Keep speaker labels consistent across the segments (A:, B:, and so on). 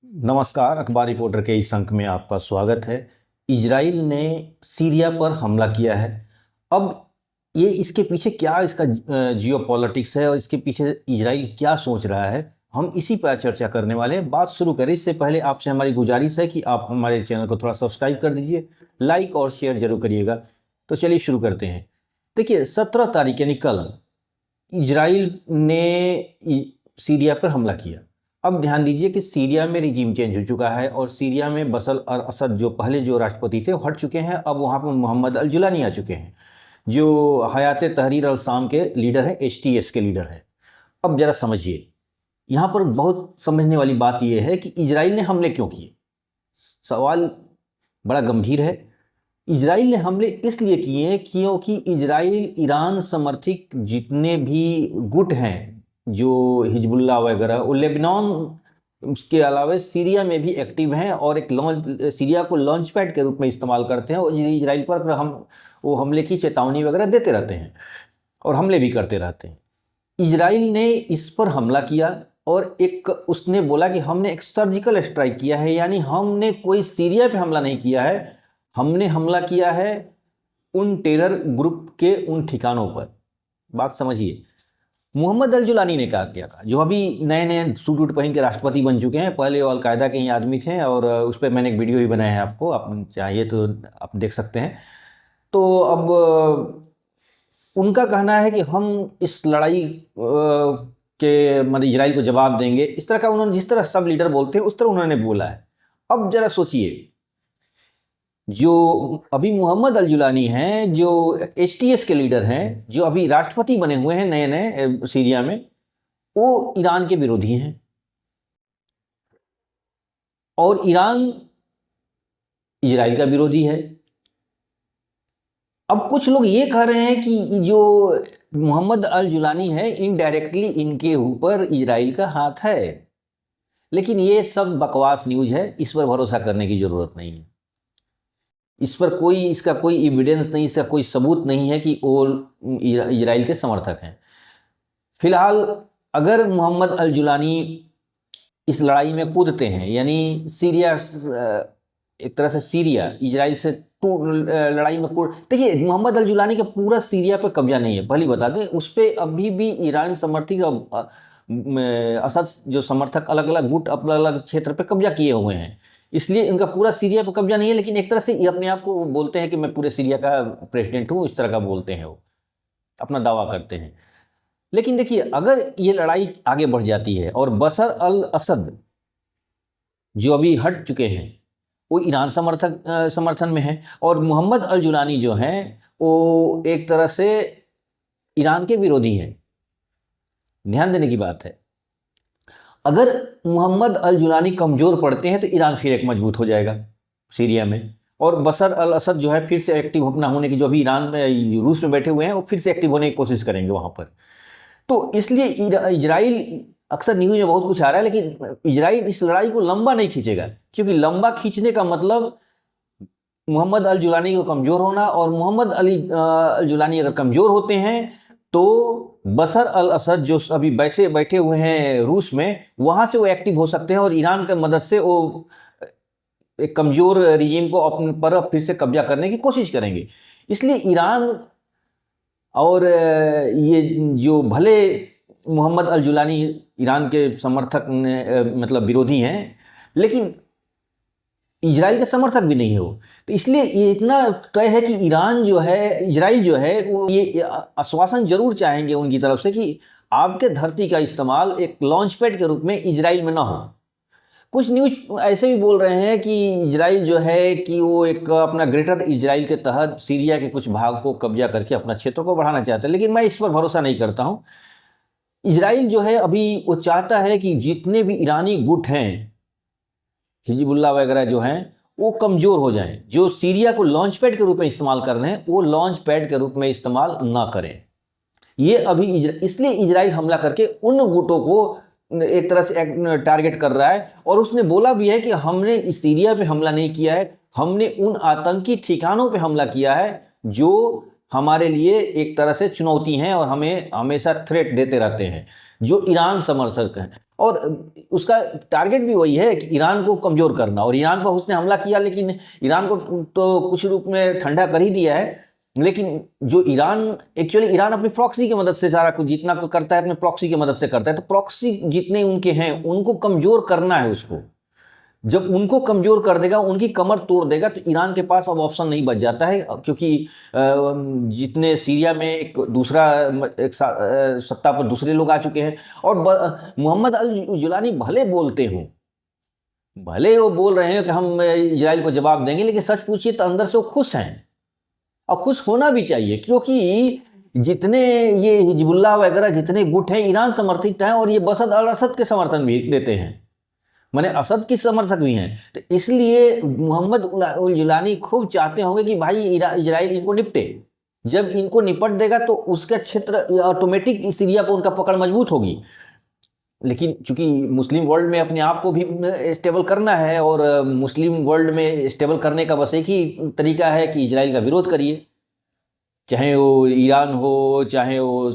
A: नमस्कार, अखबार रिपोर्टर के इस अंक में आपका स्वागत है। इजराइल ने सीरिया पर हमला किया है। अब ये इसके पीछे क्या इसका जियोपॉलिटिक्स है और इसके पीछे इजराइल क्या सोच रहा है, हम इसी पर चर्चा करने वाले हैं। बात शुरू करें इससे पहले आपसे हमारी गुजारिश है कि आप हमारे चैनल को थोड़ा सब्सक्राइब कर दीजिए, लाइक और शेयर जरूर करिएगा। तो चलिए शुरू करते हैं। देखिए, 17 तारीख यानी कल इजराइल ने सीरिया पर हमला किया। अब ध्यान दीजिए कि सीरिया में रिजीम चेंज हो चुका है और सीरिया में बशर अल असद जो पहले जो राष्ट्रपति थे वो हट चुके हैं। अब वहाँ पर मोहम्मद अल जुलानी आ चुके हैं जो हयात तहरीर अल शाम के लीडर हैं, HTS के लीडर हैं। अब जरा समझिए, यहाँ पर बहुत समझने वाली बात यह है कि इजराइल ने हमले क्यों किए। सवाल बड़ा गंभीर है। इजराइल ने हमले इसलिए किए क्योंकि इजराइल ईरान समर्थित जितने भी गुट हैं, जो हिजबुल्लाह वगैरह, वो लेबनान के अलावा सीरिया में भी एक्टिव हैं और एक सीरिया को लॉन्च पैड के रूप में इस्तेमाल करते हैं और इजराइल पर वो हमले की चेतावनी वगैरह देते रहते हैं और हमले भी करते रहते हैं। इजराइल ने इस पर हमला किया और उसने बोला कि हमने एक सर्जिकल स्ट्राइक किया है, यानी हमने कोई सीरिया पे हमला नहीं किया है, हमने हमला किया है उन टेरर ग्रुप के उन ठिकानों पर। बात समझिए, मोहम्मद अल जुलानी ने क्या कहा, जो अभी नए नए सूट वूट पहन के राष्ट्रपति बन चुके हैं। पहले वो अलकायदा के ही आदमी थे और उस पर मैंने एक वीडियो भी बनाया है, आपको आप चाहिए तो आप देख सकते हैं। तो अब उनका कहना है कि हम इस लड़ाई के मतलब इजराइल को जवाब देंगे, इस तरह का उन्होंने, जिस तरह सब लीडर बोलते हैं उस तरह उन्होंने बोला है। अब जरा सोचिए, जो अभी मोहम्मद अल जुलानी हैं, जो HTS के लीडर हैं, जो अभी राष्ट्रपति बने हुए हैं नए नए सीरिया में, वो ईरान के विरोधी हैं और ईरान इजराइल का विरोधी है। अब कुछ लोग ये कह रहे हैं कि जो मोहम्मद अल जुलानी है, इनडायरेक्टली इनके ऊपर इजराइल का हाथ है, लेकिन ये सब बकवास न्यूज है, इस पर भरोसा करने की जरूरत नहीं है। इस पर इसका कोई एविडेंस नहीं, इसका कोई सबूत नहीं है कि वो इजराइल के समर्थक हैं। फिलहाल अगर मोहम्मद अल जुलानी इस लड़ाई में कूदते हैं, यानी सीरिया, एक तरह से सीरिया इजराइल से लड़ाई में कूद, देखिए मोहम्मद अल जुलानी का पूरा सीरिया पर कब्जा नहीं है, पहले बता दें। उस पर अभी भी ईरान समर्थित असद जो समर्थक अलग अलग गुट अलग अलग क्षेत्र पर कब्जा किए हुए हैं, इसलिए इनका पूरा सीरिया पर कब्जा नहीं है। लेकिन एक तरह से ये अपने आप को बोलते हैं कि मैं पूरे सीरिया का प्रेसिडेंट हूँ, इस तरह का बोलते हैं, वो अपना दावा करते हैं। लेकिन देखिए, अगर ये लड़ाई आगे बढ़ जाती है और बशर अल असद जो अभी हट चुके हैं वो ईरान समर्थन में है और मोहम्मद अल जुलानी जो हैं वो एक तरह से ईरान के विरोधी हैं। ध्यान देने की बात है, अगर मोहम्मद अल जुलानी कमज़ोर पड़ते हैं तो ईरान फिर एक मजबूत हो जाएगा सीरिया में, और बशर अल असद जो है फिर से एक्टिव अपना होने की, जो अभी ईरान में रूस में बैठे हुए हैं, वो फिर से एक्टिव होने की कोशिश करेंगे वहाँ पर। तो इसलिए इजराइल, अक्सर न्यूज़ में बहुत कुछ आ रहा है, लेकिन इजराइल इस लड़ाई को लंबा नहीं खींचेगा, क्योंकि लंबा खींचने का मतलब मोहम्मद अल जुलानी को कमज़ोर होना, और मोहम्मद अल जुलानी अगर कमज़ोर होते हैं तो बशर अल असद जो अभी बैठे हुए हैं रूस में, वहाँ से वो एक्टिव हो सकते हैं और ईरान की मदद से वो एक कमज़ोर रिजीम को अपने पर फिर से कब्जा करने की कोशिश करेंगे। इसलिए ईरान और ये जो भले मोहम्मद अल जुलानी ईरान के समर्थक मतलब विरोधी हैं, लेकिन इजराइल के समर्थक भी नहीं हो, तो इसलिए ये इतना तय है कि इजराइल जो है वो ये आश्वासन जरूर चाहेंगे उनकी तरफ से कि आपके धरती का इस्तेमाल एक लॉन्च पैड के रूप में इजराइल में ना हो। कुछ न्यूज़ ऐसे भी बोल रहे हैं कि इजराइल जो है कि वो एक अपना ग्रेटर इजराइल के तहत सीरिया के कुछ भाग को कब्जा करके अपना क्षेत्र को बढ़ाना चाहते हैं, लेकिन मैं इस पर भरोसा नहीं करता हूँ। इजराइल जो है अभी वो चाहता है कि जितने भी ईरानी गुट हैं, हिजबुल्लाह वगैरह जो हैं, वो कमज़ोर हो जाएं, जो सीरिया को लॉन्च पैड के रूप में इस्तेमाल कर रहे हैं वो लॉन्च पैड के रूप में इस्तेमाल ना करें। ये अभी इसलिए इजराइल हमला करके उन गुटों को एक तरह से टारगेट कर रहा है, और उसने बोला भी है कि हमने इस सीरिया पे हमला नहीं किया है, हमने उन आतंकी ठिकानों पे हमला किया है जो हमारे लिए एक तरह से चुनौती हैं और हमें हमेशा थ्रेट देते रहते हैं, जो ईरान समर्थक हैं। और उसका टारगेट भी वही है कि ईरान को कमज़ोर करना, और ईरान पर उसने हमला किया, लेकिन ईरान को तो कुछ रूप में ठंडा कर ही दिया है। लेकिन जो ईरान अपनी प्रॉक्सी की मदद से सारा कुछ जितना करता है अपने प्रॉक्सी की मदद से करता है, तो प्रॉक्सी जितने उनके हैं उनको कमज़ोर करना है उसको। जब उनको कमज़ोर कर देगा, उनकी कमर तोड़ देगा, तो ईरान के पास अब ऑप्शन नहीं बच जाता है, क्योंकि जितने सीरिया में एक सत्ता पर दूसरे लोग आ चुके हैं। और मोहम्मद अल जुलानी भले बोलते हों, भले वो बोल रहे हैं कि हम इजराइल को जवाब देंगे, लेकिन सच पूछिए तो अंदर से वो खुश हैं, और खुश होना भी चाहिए, क्योंकि जितने ये हिजबुल्लाह वगैरह जितने गुट हैं ईरान समर्थित हैं, और ये बसद अल असद के समर्थन भी देते हैं, माने असद की समर्थक भी हैं। तो इसलिए मोहम्मद उल जुलानी खूब चाहते होंगे कि भाई इजराइल इनको निपटे। जब इनको निपट देगा तो उसका क्षेत्र ऑटोमेटिक सीरिया पर उनका पकड़ मजबूत होगी। लेकिन चूंकि मुस्लिम वर्ल्ड में अपने आप को भी स्टेबल करना है, और मुस्लिम वर्ल्ड में स्टेबल करने का बस एक ही तरीका है कि इजराइल का विरोध करिए, चाहे वो ईरान हो, चाहे वो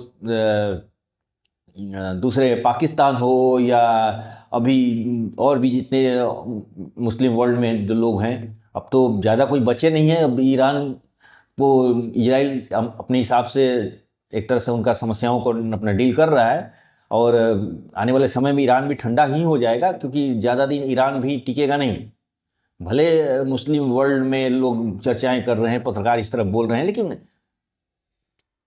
A: दूसरे पाकिस्तान हो, या अभी और भी जितने मुस्लिम वर्ल्ड में जो लोग हैं। अब तो ज़्यादा कोई बचे नहीं है। अब ईरान को इजराइल अपने हिसाब से एक तरह से उनका समस्याओं को अपना डील कर रहा है, और आने वाले समय में ईरान भी ठंडा ही हो जाएगा, क्योंकि ज़्यादा दिन ईरान भी टिकेगा नहीं। भले मुस्लिम वर्ल्ड में लोग चर्चाएं कर रहे हैं, पत्रकार इस तरफ बोल रहे हैं, लेकिन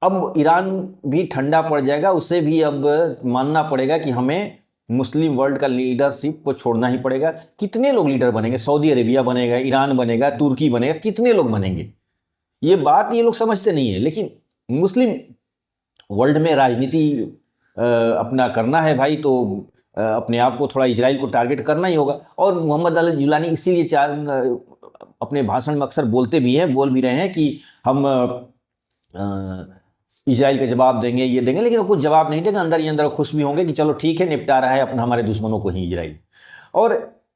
A: अब ईरान भी ठंडा पड़ जाएगा। उसे भी अब मानना पड़ेगा कि हमें मुस्लिम वर्ल्ड का लीडरशिप को छोड़ना ही पड़ेगा। कितने लोग लीडर बनेंगे? सऊदी अरेबिया बनेगा, ईरान बनेगा, तुर्की बनेगा, कितने लोग बनेंगे? ये बात ये लोग समझते नहीं है। लेकिन मुस्लिम वर्ल्ड में राजनीति अपना करना है भाई, तो अपने आप को थोड़ा इजराइल को टारगेट करना ही होगा। और मोहम्मद अल जुलानी इसीलिए अपने भाषण में अक्सर बोलते भी हैं, बोल भी रहे हैं कि हम इजराइल का जवाब देंगे, ये देंगे, लेकिन वो कुछ जवाब नहीं देगा। अंदर ही अंदर खुश भी होंगे कि चलो ठीक है, निपटा रहा है अपना हमारे दुश्मनों को ही इजराइल। और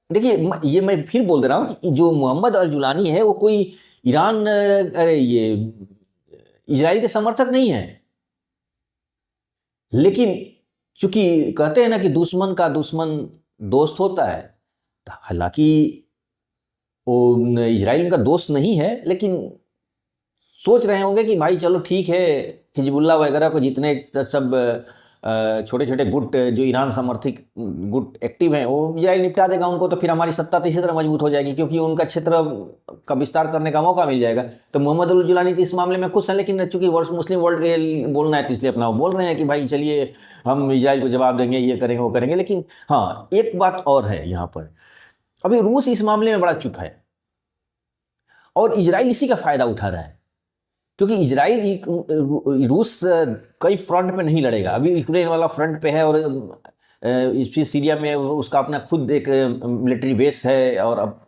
A: देखिए, ये मैं फिर बोल दे रहा हूँ कि जो मोहम्मद अल जुलानी है वो कोई ईरान अरे ये इजराइल के समर्थक नहीं है। लेकिन चूंकि कहते हैं ना कि दुश्मन का दुश्मन दोस्त होता है, तो हालांकि वो इजराइल उनका दोस्त नहीं है, लेकिन सोच रहे होंगे कि भाई चलो ठीक है, हिजबुल्लाह वगैरह को जितने सब छोटे छोटे गुट जो ईरान समर्थित गुट एक्टिव हैं, वो इजराइल निपटा देगा उनको, तो फिर हमारी सत्ता तो इसी तरह मजबूत हो जाएगी, क्योंकि उनका क्षेत्र का विस्तार करने का मौका मिल जाएगा। तो मोहम्मद अल जुलानी तो इस मामले में खुश हैं, लेकिन चूंकि मुस्लिम वर्ल्ड के बोलना है, तो इसलिए अपना बोल रहे हैं कि भाई चलिए हम इजराइल को जवाब देंगे, ये करेंगे, वो करेंगे। लेकिन हाँ, एक बात और है यहाँ पर, अभी रूस इस मामले में बड़ा चुप है, और इजराइल इसी का फायदा उठा रहा है, क्योंकि इजराइल रूस कई फ्रंट पे नहीं लड़ेगा। अभी यूक्रेन वाला फ्रंट पे है, और इस सीरिया में उसका अपना खुद एक मिलिट्री बेस है, और अब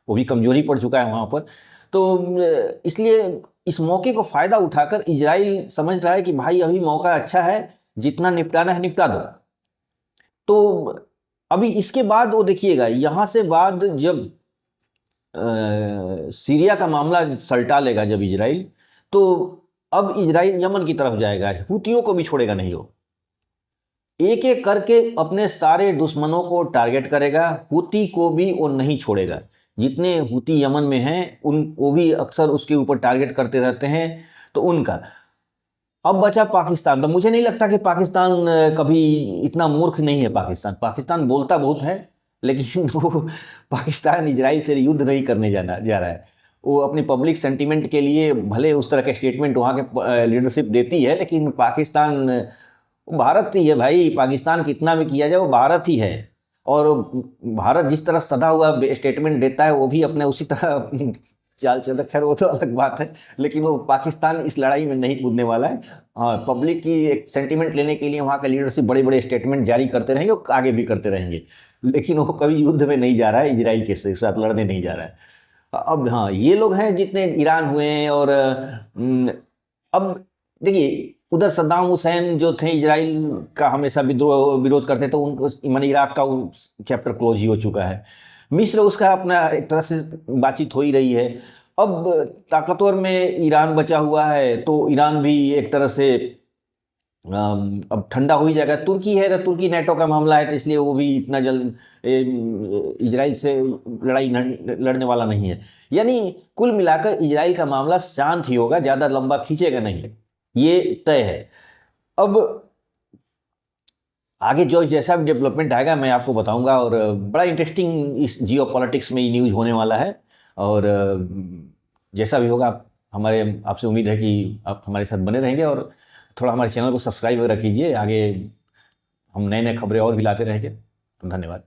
A: वो भी कमजोरी पड़ चुका है वहाँ पर। तो इसलिए इस मौके को फ़ायदा उठाकर इजराइल समझ रहा है कि भाई अभी मौका अच्छा है, जितना निपटाना है निपटा दो। तो अभी इसके बाद वो देखिएगा, यहाँ से बाद जब सीरिया का मामला सलटा लेगा जब इजराइल, तो अब इजराइल यमन की तरफ जाएगा, हुतियों को भी छोड़ेगा नहीं। वो एक एक करके अपने सारे दुश्मनों को टारगेट करेगा, हुती को भी वो नहीं छोड़ेगा। जितने हुती यमन में हैं उन वो भी अक्सर उसके ऊपर टारगेट करते रहते हैं। तो उनका अब बचा पाकिस्तान। तो मुझे नहीं लगता कि पाकिस्तान कभी इतना मूर्ख नहीं है। पाकिस्तान बोलता बहुत है, लेकिन वो पाकिस्तान इजराइल से युद्ध नहीं करने जा रहा है। वो अपनी पब्लिक सेंटीमेंट के लिए भले उस तरह के स्टेटमेंट वहाँ के लीडरशिप देती है, लेकिन पाकिस्तान भारत ही है भाई। पाकिस्तान कितना भी किया जाए वो भारत ही है, और भारत जिस तरह सदा हुआ स्टेटमेंट देता है वो भी अपने उसी तरह चाल चल रहा। खैर वो तो अलग बात है, लेकिन वो पाकिस्तान इस लड़ाई में नहीं कूदने वाला है। हाँ, पब्लिक की एक सेंटीमेंट लेने के लिए वहाँ का लीडरशिप बड़े बड़े स्टेटमेंट जारी करते रहेंगे, और आगे भी करते रहेंगे, लेकिन वो कभी युद्ध में नहीं जा रहा है, इजराइल के साथ लड़ने नहीं जा रहा है। अब हाँ, ये लोग हैं जितने ईरान हुए हैं, और अब देखिए उधर सद्दाम हुसैन जो थे इजराइल का हमेशा विरोध करते, तो उनको माने इराक का चैप्टर क्लोज ही हो चुका है। मिस्र उसका अपना एक तरह से बातचीत हो ही रही है। अब ताकतवर में ईरान बचा हुआ है, तो ईरान भी एक तरह से अब ठंडा हो ही जाएगा। तुर्की है तो तुर्की नेटो का मामला है, तो इसलिए वो भी इतना जल्द इजराइल से लड़ाई लड़ने वाला नहीं है। यानी कुल मिलाकर इजराइल का मामला शांत ही होगा, ज़्यादा लंबा खींचेगा नहीं, ये तय है। अब आगे जो जैसा भी डेवलपमेंट आएगा मैं आपको बताऊंगा, और बड़ा इंटरेस्टिंग इस जियो पॉलिटिक्स में ये न्यूज़ होने वाला है। और जैसा भी होगा हमारे आपसे उम्मीद है कि आप हमारे साथ बने रहेंगे, और थोड़ा हमारे चैनल को सब्सक्राइब वगैरह कीजिए। आगे हम नए नए खबरें और भी लाते रहेंगे। धन्यवाद।